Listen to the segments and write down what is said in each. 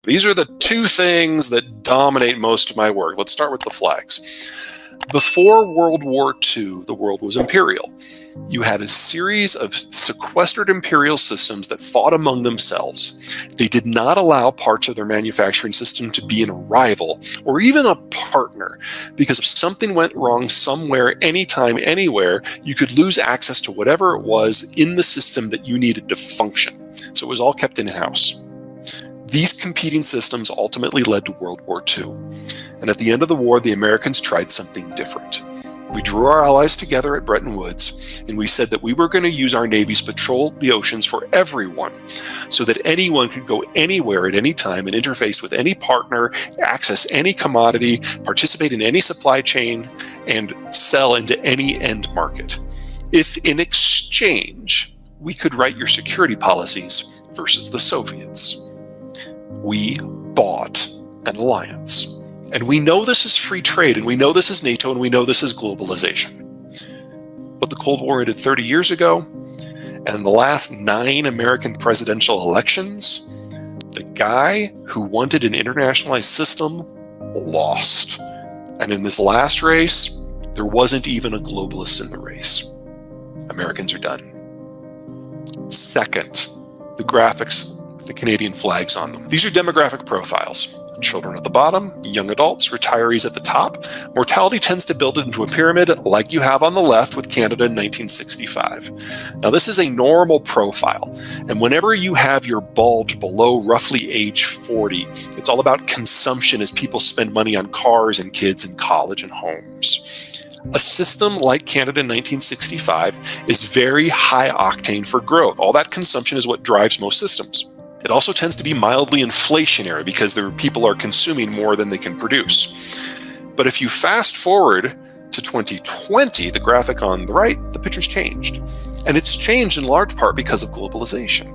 These are the two things that dominate most of my work. Let's start with the flags. Before World War II, the world was imperial. You had a series of sequestered imperial systems that fought among themselves. They did not allow parts of their manufacturing system to be a rival or even a partner, because if something went wrong somewhere, anytime, anywhere, you could lose access to whatever it was in the system that you needed to function. So it was all kept in-house. These competing systems ultimately led to World War II. And at the end of the war, the Americans tried something different. We drew our allies together at Bretton Woods, and we said that we were going to use our navies to patrol the oceans for everyone, so that anyone could go anywhere at any time and interface with any partner, access any commodity, participate in any supply chain, and sell into any end market. If in exchange, we could write your security policies versus the Soviets. We bought an alliance. And we know this is free trade, and we know this is NATO, and we know this is globalization. But the Cold War ended 30 years ago, and in the last 9 American presidential elections, the guy who wanted an internationalized system lost. And in this last race, there wasn't even a globalist in the race. Americans are done. Second, the graphics with the Canadian flags on them. These are demographic profiles. Children at the bottom, young adults, retirees at the top. Mortality tends to build it into a pyramid like you have on the left with Canada in 1965. Now, this is a normal profile, and whenever you have your bulge below roughly age 40, it's all about consumption as people spend money on cars and kids and college and homes. A system like Canada in 1965 is very high octane for growth. All that consumption is what drives most systems. It also tends to be mildly inflationary because people are consuming more than they can produce. But if you fast forward to 2020, the graphic on the right, the picture's changed. And it's changed in large part because of globalization.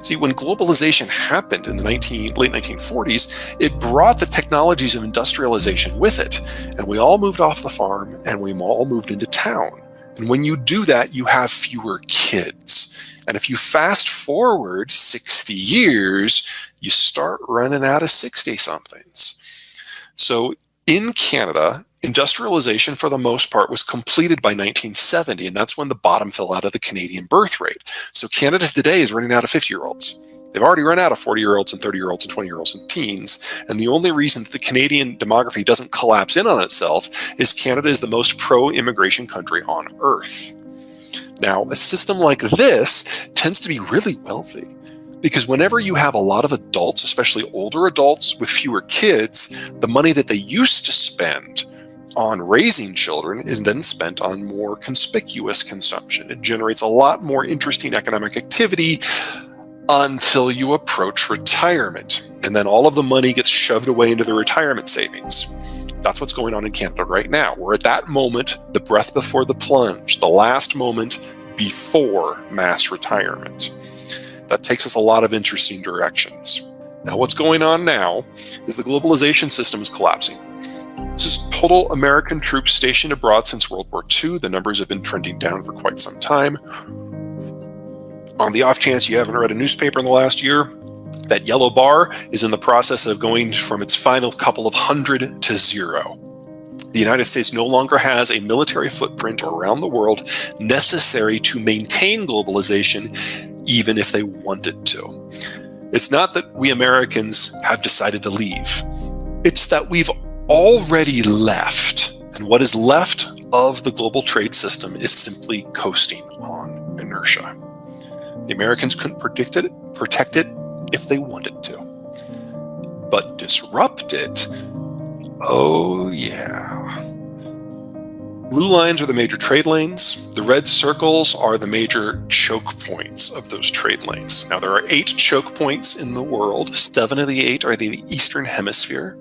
See, when globalization happened in the late 1940s, it brought the technologies of industrialization with it. And we all moved off the farm and we all moved into town. And when you do that, you have fewer kids. And if you fast forward 60 years, you start running out of 60-somethings. So in Canada, industrialization for the most part was completed by 1970, and that's when the bottom fell out of the Canadian birth rate. So Canada today is running out of 50-year-olds. They've already run out of 40-year-olds and 30-year-olds and 20-year-olds and teens. And the only reason that the Canadian demography doesn't collapse in on itself is Canada is the most pro-immigration country on earth. Now, a system like this tends to be really wealthy because whenever you have a lot of adults, especially older adults with fewer kids, the money that they used to spend on raising children is then spent on more conspicuous consumption. It generates a lot more interesting economic activity until you approach retirement. And then all of the money gets shoved away into the retirement savings. That's what's going on in Canada right now. We're at that moment, the breath before the plunge, the last moment before mass retirement. That takes us a lot of interesting directions. Now, what's going on now is the globalization system is collapsing. This is total American troops stationed abroad since World War II. The numbers have been trending down for quite some time. On the off chance you haven't read a newspaper in the last year, that yellow bar is in the process of going from its final couple of hundred to 0. The United States no longer has a military footprint around the world necessary to maintain globalization, even if they wanted to. It's not that we Americans have decided to leave. It's that we've already left. And what is left of the global trade system is simply coasting on inertia. The Americans couldn't protect it if they wanted to. But disrupt it, oh yeah. Blue lines are the major trade lanes. The red circles are the major choke points of those trade lanes. Now, there are 8 choke points in the world. 7 of the 8 are in the Eastern Hemisphere.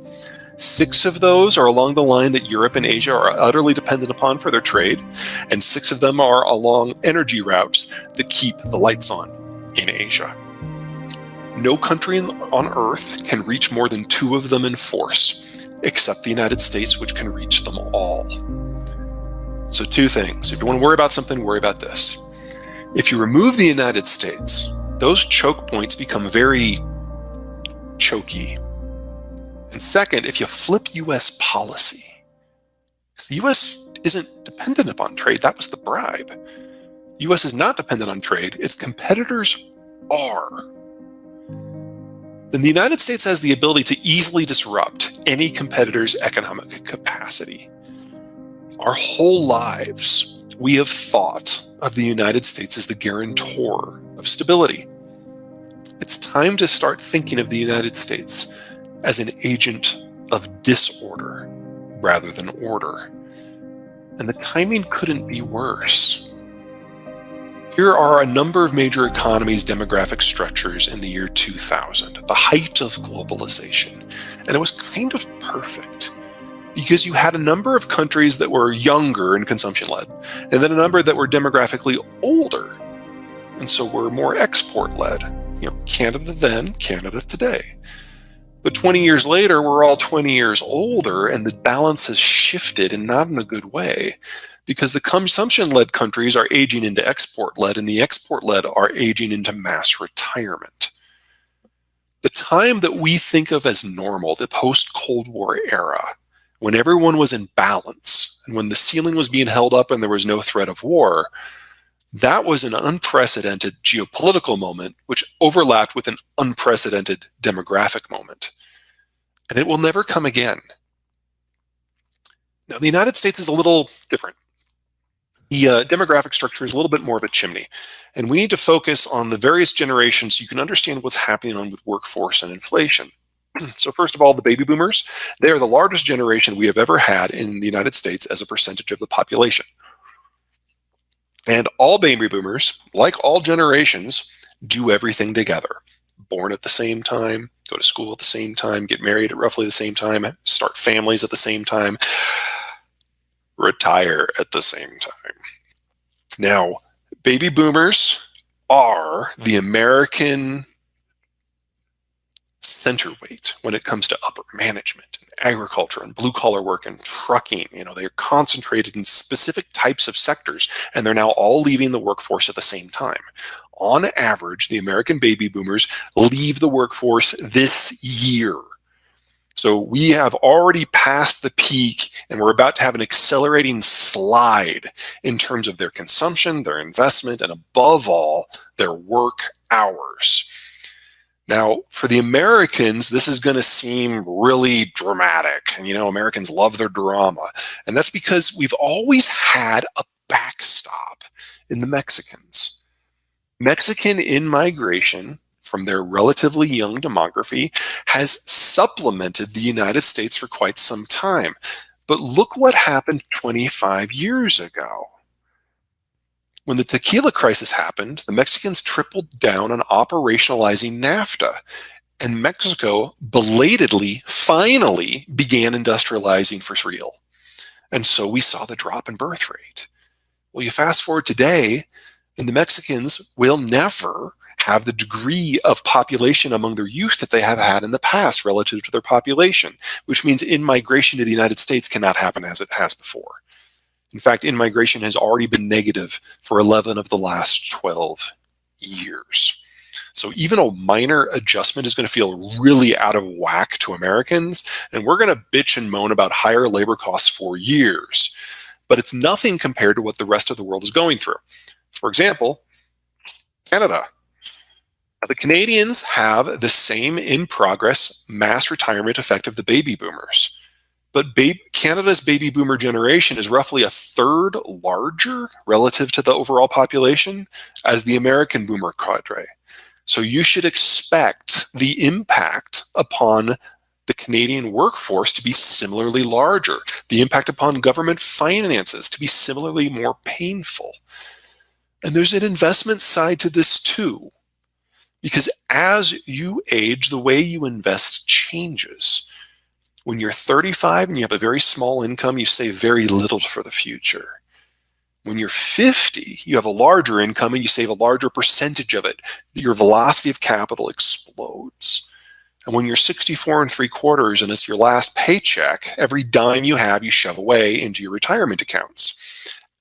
6 of those are along the line that Europe and Asia are utterly dependent upon for their trade. And 6 of them are along energy routes that keep the lights on in Asia. No country on Earth can reach more than 2 of them in force, except the United States, which can reach them all. So 2 things. If you want to worry about something, worry about this. If you remove the United States, those choke points become very choky. And second, if you flip U.S. policy, because the U.S. isn't dependent upon trade, that was the bribe. The U.S. is not dependent on trade, its competitors are. Then the United States has the ability to easily disrupt any competitor's economic capacity. Our whole lives, we have thought of the United States as the guarantor of stability. It's time to start thinking of the United States as an agent of disorder rather than order. And the timing couldn't be worse. Here are a number of major economies' demographic structures in the year 2000, the height of globalization. And it was kind of perfect because you had a number of countries that were younger and consumption-led, and then a number that were demographically older, and so were more export-led. Canada then, Canada today. But 20 years later, we're all 20 years older, and the balance has shifted, and not in a good way, because the consumption-led countries are aging into export-led, and the export-led are aging into mass retirement. The time that we think of as normal, the post-Cold War era, when everyone was in balance, and when the ceiling was being held up and there was no threat of war, that was an unprecedented geopolitical moment, which overlapped with an unprecedented demographic moment. And it will never come again. Now, the United States is a little different. The demographic structure is a little bit more of a chimney. And we need to focus on the various generations so you can understand what's happening on with workforce and inflation. So first of all, the baby boomers, they are the largest generation we have ever had in the United States as a percentage of the population. And all baby boomers, like all generations, do everything together. Born at the same time, go to school at the same time, get married at roughly the same time, start families at the same time, retire at the same time. Now, baby boomers are the American centerweight when it comes to upper management and agriculture and blue-collar work and trucking. They're concentrated in specific types of sectors, and they're now all leaving the workforce at the same time. On average, the American baby boomers leave the workforce this year. So we have already passed the peak, and we're about to have an accelerating slide in terms of their consumption, their investment, and above all, their work hours. Now, for the Americans, this is going to seem really dramatic. And, Americans love their drama. And that's because we've always had a backstop in the Mexicans. Mexican in-migration from their relatively young demography has supplemented the United States for quite some time. But look what happened 25 years ago. When the tequila crisis happened, the Mexicans tripled down on operationalizing NAFTA, and Mexico belatedly, finally began industrializing for real. And so we saw the drop in birth rate. Well, you fast forward today, and the Mexicans will never have the degree of population among their youth that they have had in the past relative to their population, which means in-migration to the United States cannot happen as it has before. In fact, in-migration has already been negative for 11 of the last 12 years. So even a minor adjustment is going to feel really out of whack to Americans, and we're going to bitch and moan about higher labor costs for years. But it's nothing compared to what the rest of the world is going through. For example, Canada. The Canadians have the same in-progress mass retirement effect of the baby boomers. But Canada's baby boomer generation is roughly a third larger relative to the overall population as the American boomer cadre. So you should expect the impact upon the Canadian workforce to be similarly larger, the impact upon government finances to be similarly more painful. And there's an investment side to this too, because as you age, the way you invest changes. When you're 35 and you have a very small income, you save very little for the future. When you're 50, you have a larger income and you save a larger percentage of it. Your velocity of capital explodes. And when you're 64 3/4 and it's your last paycheck, every dime you have, you shove away into your retirement accounts.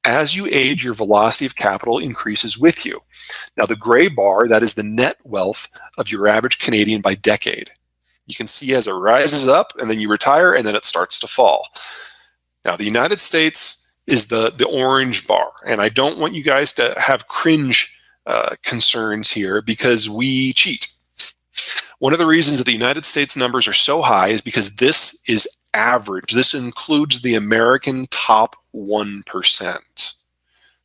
As you age, your velocity of capital increases with you. Now, the gray bar, that is the net wealth of your average Canadian by decade. You can see as it rises up, and then you retire, and then it starts to fall. Now, the United States is the orange bar, and I don't want you guys to have cringe concerns here because we cheat. One of the reasons that the United States numbers are so high is because this is average. This includes the American top 1%.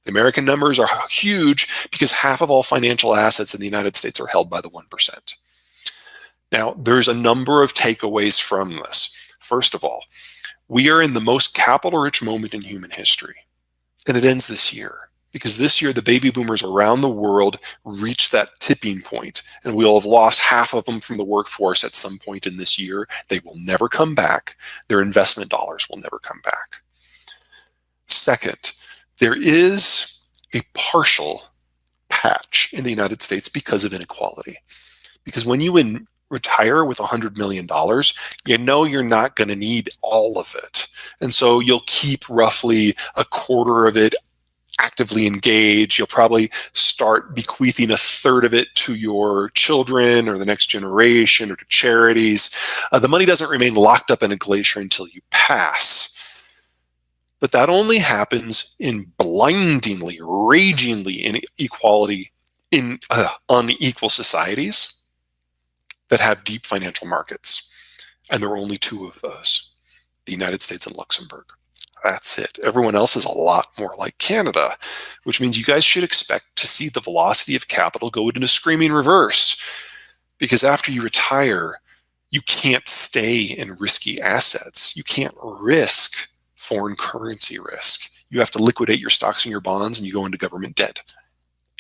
The American numbers are huge because half of all financial assets in the United States are held by the 1%. Now, there's a number of takeaways from this. First of all, we are in the most capital-rich moment in human history, and it ends this year. Because this year, the baby boomers around the world reach that tipping point, and we'll have lost half of them from the workforce at some point in this year. They will never come back. Their investment dollars will never come back. Second, there is a partial patch in the United States because of inequality. Because when you retire with $100 million, you know you're not going to need all of it. And so you'll keep roughly a quarter of it actively engaged. You'll probably start bequeathing a third of it to your children or the next generation or to charities. The money doesn't remain locked up in a glacier until you pass. But that only happens in blindingly, ragingly inequality in unequal societies that have deep financial markets. And there are only two of those, the United States and Luxembourg. That's it. Everyone else is a lot more like Canada, which means you guys should expect to see the velocity of capital go in a screaming reverse. Because after you retire, you can't stay in risky assets. You can't risk foreign currency risk. You have to liquidate your stocks and your bonds, and you go into government debt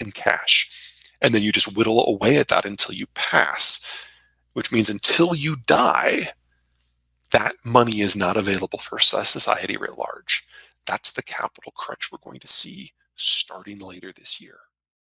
and cash. And then you just whittle away at that until you pass, which means until you die, that money is not available for society writ large. That's the capital crunch we're going to see starting later this year.